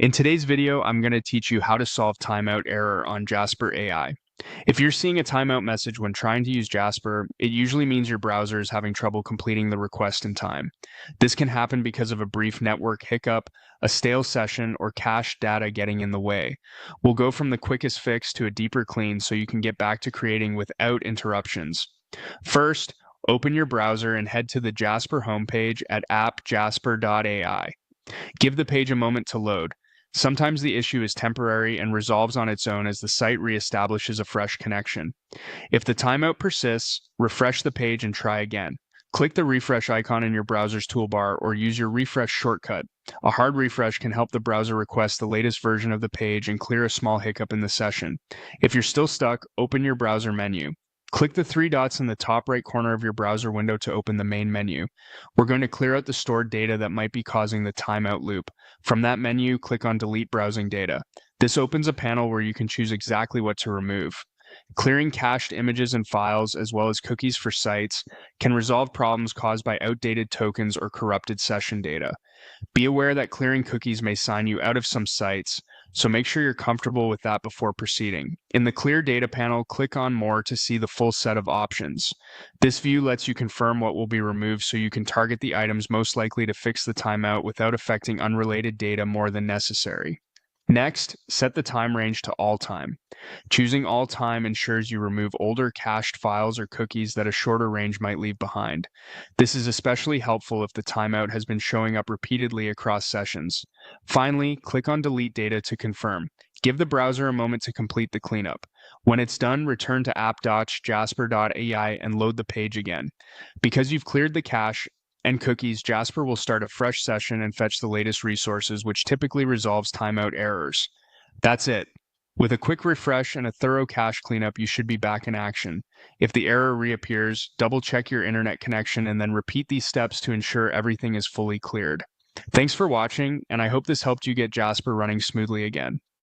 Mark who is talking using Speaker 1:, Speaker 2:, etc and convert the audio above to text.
Speaker 1: In today's video, I'm going to teach you how to solve timeout error on Jasper AI. If you're seeing a timeout message when trying to use Jasper, it usually means your browser is having trouble completing the request in time. This can happen because of a brief network hiccup, a stale session, or cached data getting in the way. We'll go from the quickest fix to a deeper clean so you can get back to creating without interruptions. First, open your browser and head to the Jasper homepage at appjasper.ai. Give the page a moment to load. Sometimes the issue is temporary and resolves on its own as the site reestablishes a fresh connection. If the timeout persists, refresh the page and try again. Click the refresh icon in your browser's toolbar or use your refresh shortcut. A hard refresh can help the browser request the latest version of the page and clear a small hiccup in the session. If you're still stuck, open your browser menu. Click the three dots in the top right corner of your browser window to open the main menu. We're going to clear out the stored data that might be causing the timeout loop. From that menu, click on Delete Browsing Data. This opens a panel where you can choose exactly what to remove. Clearing cached images and files, as well as cookies for sites, can resolve problems caused by outdated tokens or corrupted session data. Be aware that clearing cookies may sign you out of some sites, so make sure you're comfortable with that before proceeding. In the Clear Data panel, click on More to see the full set of options. This view lets you confirm what will be removed so you can target the items most likely to fix the timeout without affecting unrelated data more than necessary. Next, set the time range to all time. Choosing all time ensures you remove older cached files or cookies that a shorter range might leave behind. This is especially helpful if the timeout has been showing up repeatedly across sessions. Finally, click on Delete Data to confirm. Give the browser a moment to complete the cleanup. When it's done, return to app.jasper.ai and load the page again. Because you've cleared the cache and cookies, Jasper will start a fresh session and fetch the latest resources, which typically resolves timeout errors. That's it. With a quick refresh and a thorough cache cleanup, you should be back in action. If the error reappears, double-check your internet connection and then repeat these steps to ensure everything is fully cleared. Thanks for watching, and I hope this helped you get Jasper running smoothly again.